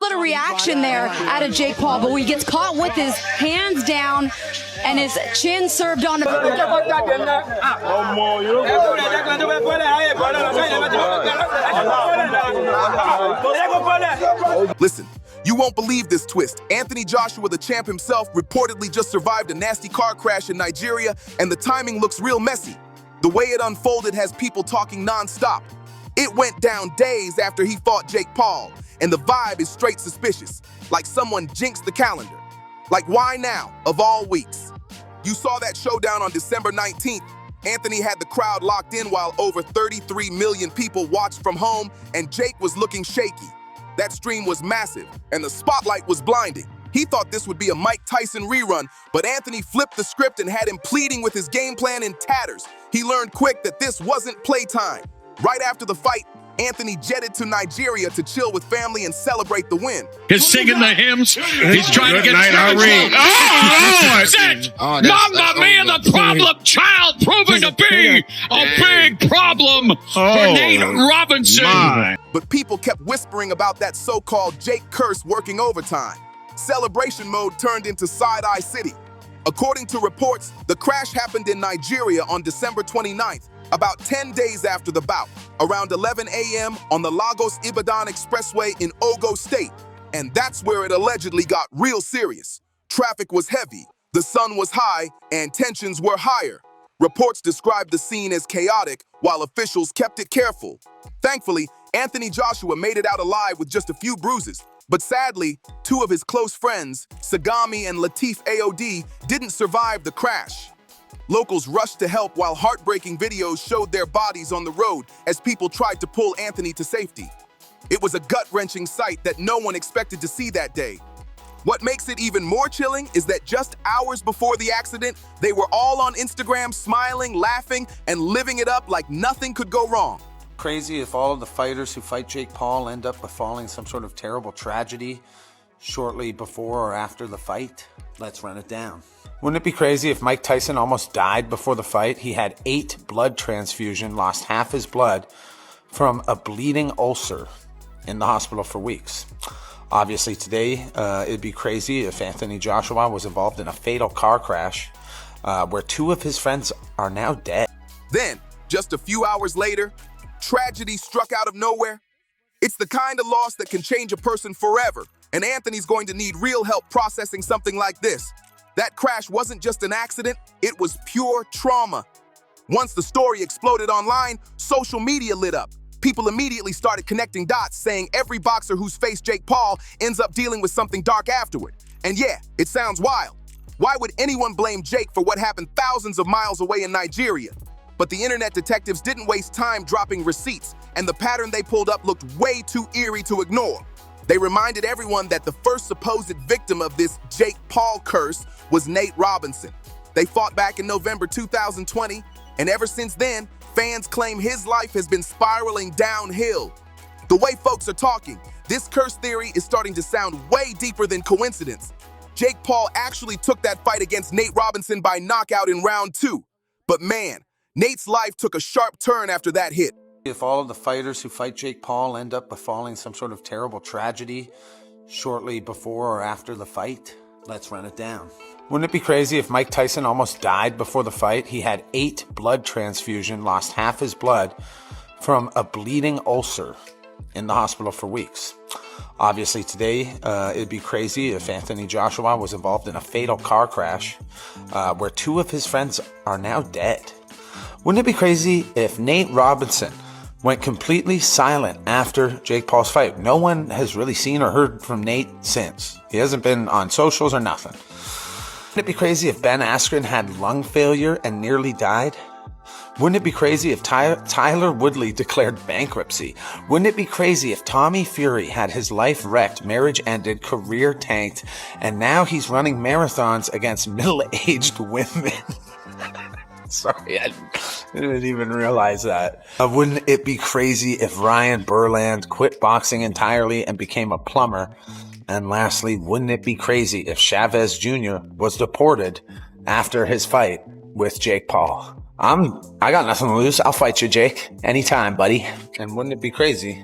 Little reaction there out of Jake Paul, but he gets caught with his hands down and his chin served on. Listen, you won't believe this twist. Anthony Joshua, the champ himself, reportedly just survived a nasty car crash in Nigeria, and the timing looks real messy. The way it unfolded has people talking non-stop. It went down days after he fought Jake Paul, and the vibe is straight suspicious, like someone jinxed the calendar. Like, why now, of all weeks? You saw that showdown on December 19th. Anthony had the crowd locked in while over 33 million people watched from home, and Jake was looking shaky. That stream was massive, and the spotlight was blinding. He thought this would be a Mike Tyson rerun, but Anthony flipped the script and had him pleading with his game plan in tatters. He learned quick that this wasn't playtime. Right after the fight, Anthony jetted to Nigeria to chill with family and celebrate the win. He's singing the hymns. He's trying to get Mamma mia, the problem child proving to be a big problem for Nate Robinson. But people kept whispering about that so-called Jake curse working overtime. Celebration mode turned into side-eye city. According to reports, the crash happened in Nigeria on December 29th, about 10 days after the bout, around 11 a.m. on the Lagos-Ibadan Expressway in Ogo State. And that's where it allegedly got real serious. Traffic was heavy, the sun was high, and tensions were higher. Reports described the scene as chaotic, while officials kept it careful. Thankfully, Anthony Joshua made it out alive with just a few bruises. But sadly, two of his close friends, Sagami and Latif AOD, didn't survive the crash. Locals rushed to help while heartbreaking videos showed their bodies on the road as people tried to pull Anthony to safety. It was a gut-wrenching sight that no one expected to see that day. What makes it even more chilling is that just hours before the accident, they were all on Instagram smiling, laughing, and living it up like nothing could go wrong. Crazy if all of the fighters who fight Jake Paul end up befalling some sort of terrible tragedy shortly before or after the fight. Let's run it down. Wouldn't it be crazy if Mike Tyson almost died before the fight? He had 8 blood transfusions, lost half his blood from a bleeding ulcer in the hospital for weeks. Obviously today, it'd be crazy if Anthony Joshua was involved in a fatal car crash where 2 of his friends are now dead. Then, just a few hours later, tragedy struck out of nowhere. It's the kind of loss that can change a person forever, and Anthony's going to need real help processing something like this. That crash wasn't just an accident, it was pure trauma. Once the story exploded online, social media lit up. People immediately started connecting dots, saying every boxer who's faced Jake Paul ends up dealing with something dark afterward. And yeah, it sounds wild. Why would anyone blame Jake for what happened thousands of miles away in Nigeria? But the internet detectives didn't waste time dropping receipts, and the pattern they pulled up looked way too eerie to ignore. They reminded everyone that the first supposed victim of this Jake Paul curse was Nate Robinson. They fought back in November 2020, and ever since then, fans claim his life has been spiraling downhill. The way folks are talking, this curse theory is starting to sound way deeper than coincidence. Jake Paul actually took that fight against Nate Robinson by knockout in round 2. But man, Nate's life took a sharp turn after that hit. If all of the fighters who fight Jake Paul end up befalling some sort of terrible tragedy shortly before or after the fight, let's run it down. Wouldn't it be crazy if Mike Tyson almost died before the fight? He had 8 blood transfusions, lost half his blood from a bleeding ulcer in the hospital for weeks. Obviously today, it'd be crazy if Anthony Joshua was involved in a fatal car crash where 2 of his friends are now dead. Wouldn't it be crazy if Nate Robinson went completely silent after Jake Paul's fight? No one has really seen or heard from Nate since. He hasn't been on socials or nothing. Wouldn't it be crazy if Ben Askren had lung failure and nearly died? Wouldn't it be crazy if Tyler Woodley declared bankruptcy? Wouldn't it be crazy if Tommy Fury had his life wrecked, marriage ended, career tanked, and now he's running marathons against middle-aged women? Sorry, I didn't even realize that. Wouldn't it be crazy if Ryan Burland quit boxing entirely and became a plumber? And lastly, wouldn't it be crazy if Chavez Jr. was deported after his fight with Jake Paul? I got nothing to lose. I'll fight you, Jake. Anytime, buddy. And wouldn't it be crazy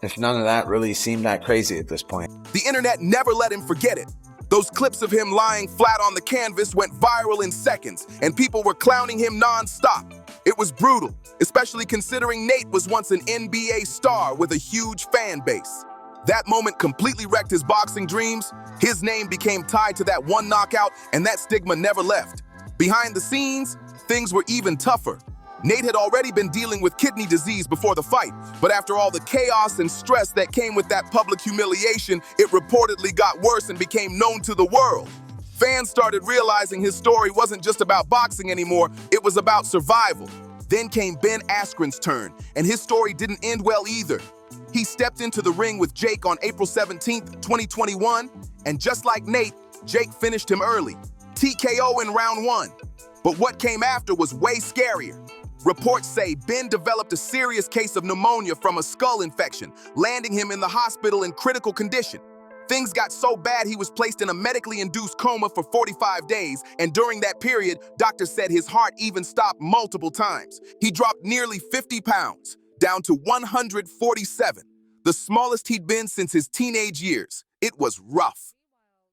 if none of that really seemed that crazy at this point. The internet never let him forget it. Those clips of him lying flat on the canvas went viral in seconds, and people were clowning him non-stop. It was brutal, especially considering Nate was once an NBA star with a huge fan base. That moment completely wrecked his boxing dreams. His name became tied to that one knockout, and that stigma never left. Behind the scenes, things were even tougher. Nate had already been dealing with kidney disease before the fight, but after all the chaos and stress that came with that public humiliation, it reportedly got worse and became known to the world. Fans started realizing his story wasn't just about boxing anymore, it was about survival. Then came Ben Askren's turn, and his story didn't end well either. He stepped into the ring with Jake on April 17th, 2021, and just like Nate, Jake finished him early, TKO in round 1. But what came after was way scarier. Reports say Ben developed a serious case of pneumonia from a skull infection, landing him in the hospital in critical condition. Things got so bad he was placed in a medically induced coma for 45 days, and during that period, doctors said his heart even stopped multiple times. He dropped nearly 50 pounds, down to 147, the smallest he'd been since his teenage years. It was rough.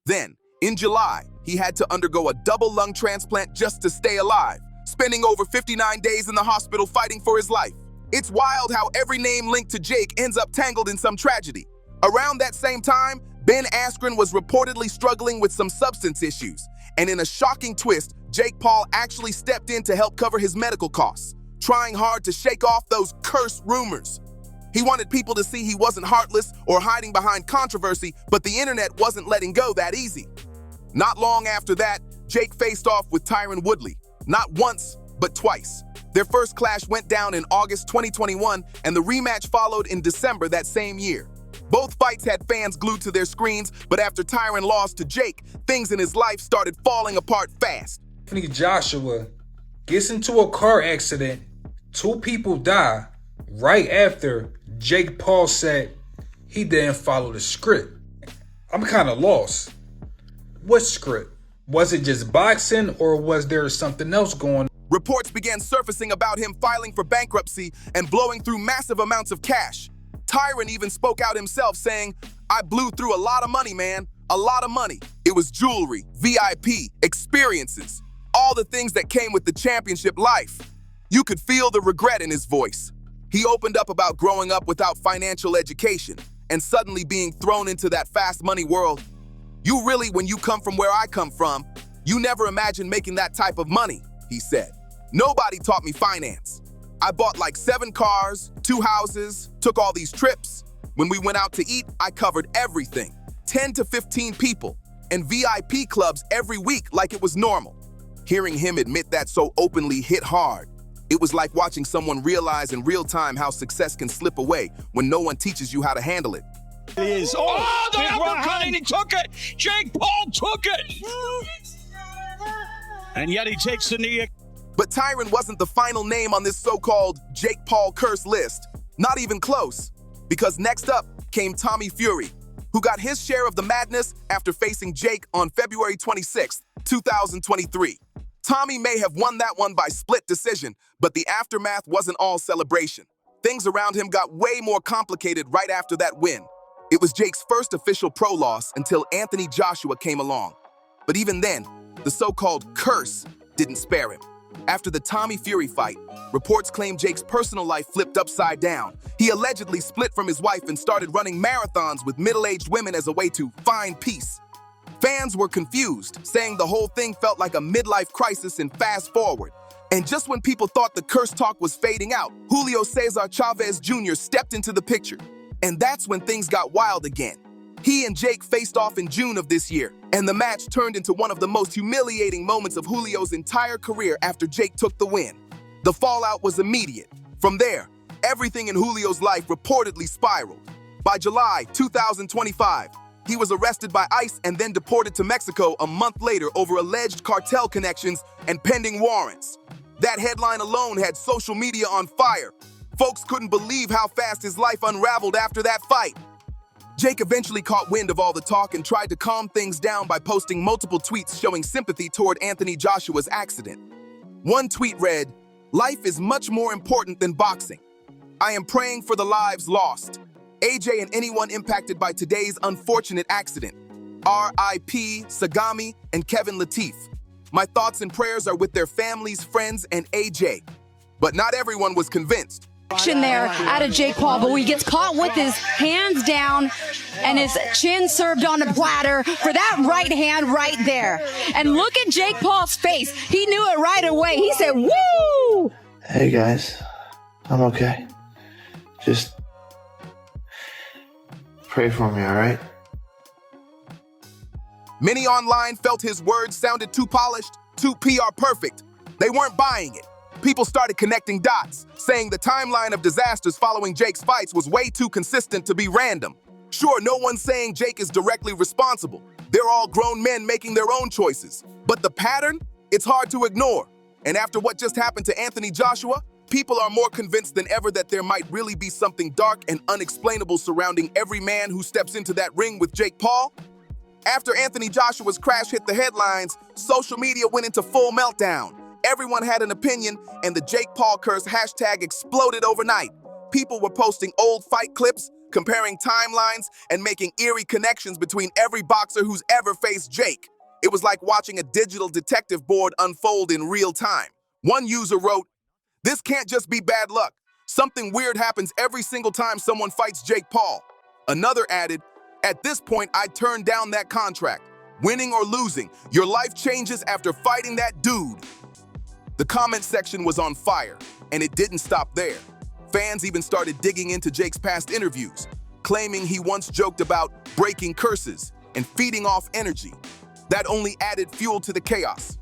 Then, in July, he had to undergo a double lung transplant just to stay alive, spending over 59 days in the hospital fighting for his life. It's wild how every name linked to Jake ends up tangled in some tragedy. Around that same time, Ben Askren was reportedly struggling with some substance issues, and in a shocking twist, Jake Paul actually stepped in to help cover his medical costs, trying hard to shake off those cursed rumors. He wanted people to see he wasn't heartless or hiding behind controversy, but the internet wasn't letting go that easy. Not long after that, Jake faced off with Tyron Woodley, not once, but twice. Their first clash went down in August 2021, and the rematch followed in December that same year. Both fights had fans glued to their screens, but after Tyron lost to Jake, things in his life started falling apart fast. Anthony Joshua gets into a car accident, 2 people die right after Jake Paul said he didn't follow the script. I'm kind of lost. What script? Was it just boxing, or was there something else going on? Reports began surfacing about him filing for bankruptcy and blowing through massive amounts of cash. Tyron even spoke out himself saying, "I blew through a lot of money, man, a lot of money." It was jewelry, VIP, experiences, all the things that came with the championship life. You could feel the regret in his voice. He opened up about growing up without financial education and suddenly being thrown into that fast money world. "You really, when you come from where I come from, you never imagined making that type of money," he said. "Nobody taught me finance. I bought like 7 cars, 2 houses, took all these trips. When we went out to eat, I covered everything. 10 to 15 people, and VIP clubs every week like it was normal." Hearing him admit that so openly hit hard. It was like watching someone realize in real time how success can slip away when no one teaches you how to handle it. Oh, the uppercut, and he took it. Jake Paul took it. And yet he takes the knee. But Tyron wasn't the final name on this so-called Jake Paul curse list. Not even close. Because next up came Tommy Fury, who got his share of the madness after facing Jake on February 26, 2023. Tommy may have won that one by split decision, but the aftermath wasn't all celebration. Things around him got way more complicated right after that win. It was Jake's first official pro loss until Anthony Joshua came along. But even then, the so-called curse didn't spare him. After the Tommy Fury fight, reports claim Jake's personal life flipped upside down. He allegedly split from his wife and started running marathons with middle-aged women as a way to find peace. Fans were confused, saying the whole thing felt like a midlife crisis and fast forward. And just when people thought the curse talk was fading out, Julio Cesar Chavez Jr. stepped into the picture. And that's when things got wild again. He and Jake faced off in June of this year, and the match turned into one of the most humiliating moments of Julio's entire career after Jake took the win. The fallout was immediate. From there, everything in Julio's life reportedly spiraled. By July 2025, he was arrested by ICE and then deported to Mexico a month later over alleged cartel connections and pending warrants. That headline alone had social media on fire. Folks couldn't believe how fast his life unraveled after that fight. Jake eventually caught wind of all the talk and tried to calm things down by posting multiple tweets showing sympathy toward Anthony Joshua's accident. One tweet read, "Life is much more important than boxing. I am praying for the lives lost." AJ and anyone impacted by today's unfortunate accident. R.I.P. Sagami and Kevin Latif. My thoughts and prayers are with their families, friends, and AJ. But not everyone was convinced. Action there out of Jake Paul, but he gets caught with his hands down and his chin served on a platter for that right hand right there. And look at Jake Paul's face. He knew it right away. He said, woo! Hey guys, I'm okay. Just pray for me, all right? Many online felt his words sounded too polished, too PR perfect. They weren't buying it. People started connecting dots, saying the timeline of disasters following Jake's fights was way too consistent to be random. Sure, no one's saying Jake is directly responsible. They're all grown men making their own choices. But the pattern? It's hard to ignore. And after what just happened to Anthony Joshua, people are more convinced than ever that there might really be something dark and unexplainable surrounding every man who steps into that ring with Jake Paul. After Anthony Joshua's crash hit the headlines, social media went into full meltdown. Everyone had an opinion, and the Jake Paul curse hashtag exploded overnight. People were posting old fight clips, comparing timelines, and making eerie connections between every boxer who's ever faced Jake. It was like watching a digital detective board unfold in real time. One user wrote, "This can't just be bad luck. Something weird happens every single time someone fights Jake Paul." Another added, "At this point, I'd turn down that contract. Winning or losing, your life changes after fighting that dude." The comment section was on fire, and it didn't stop there. Fans even started digging into Jake's past interviews, claiming he once joked about breaking curses and feeding off energy. That only added fuel to the chaos.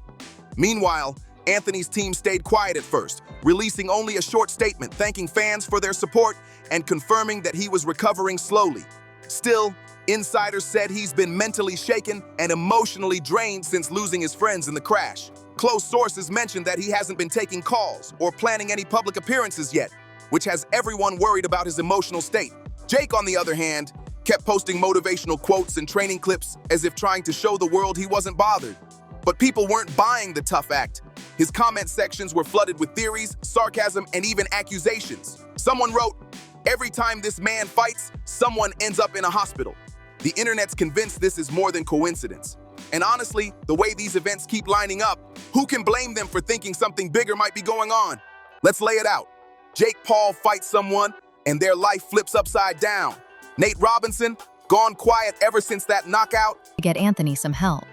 Meanwhile, Anthony's team stayed quiet at first, releasing only a short statement thanking fans for their support and confirming that he was recovering slowly. Still, insiders said he's been mentally shaken and emotionally drained since losing his friends in the crash. Close sources mentioned that he hasn't been taking calls or planning any public appearances yet, which has everyone worried about his emotional state. Jake, on the other hand, kept posting motivational quotes and training clips as if trying to show the world he wasn't bothered. But people weren't buying the tough act. His comment sections were flooded with theories, sarcasm, and even accusations. Someone wrote, "Every time this man fights, someone ends up in a hospital." The internet's convinced this is more than coincidence. And honestly, the way these events keep lining up, who can blame them for thinking something bigger might be going on? Let's lay it out. Jake Paul fights someone, and their life flips upside down. Nate Robinson, gone quiet ever since that knockout. Get Anthony some help.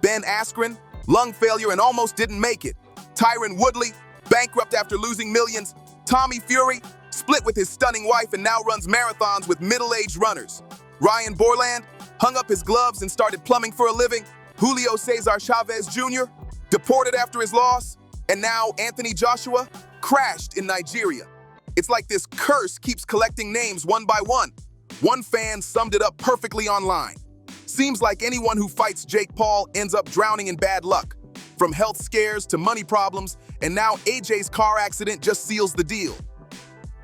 Ben Askren, lung failure and almost didn't make it. Tyron Woodley, bankrupt after losing millions. Tommy Fury, split with his stunning wife and now runs marathons with middle-aged runners. Ryan Borland hung up his gloves and started plumbing for a living. Julio Cesar Chavez Jr., deported after his loss. And now Anthony Joshua, crashed in Nigeria. It's like this curse keeps collecting names one by one. One fan summed it up perfectly online. Seems like anyone who fights Jake Paul ends up drowning in bad luck. From health scares to money problems, and now AJ's car accident just seals the deal.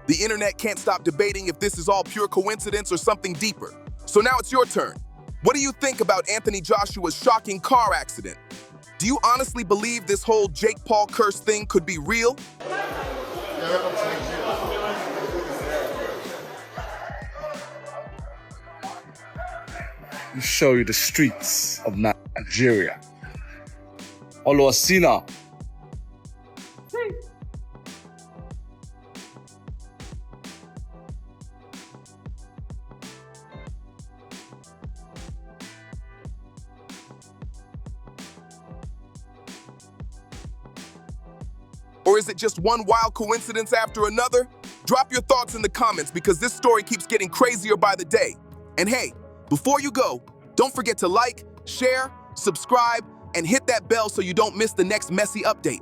The internet can't stop debating if this is all pure coincidence or something deeper. So now it's your turn. What do you think about Anthony Joshua's shocking car accident? Do you honestly believe this whole Jake Paul curse thing could be real? Show you the streets of Nigeria. Olosina. Or is it just one wild coincidence after another? Drop your thoughts in the comments because this story keeps getting crazier by the day. And hey, before you go, don't forget to like, share, subscribe, and hit that bell so you don't miss the next messy update.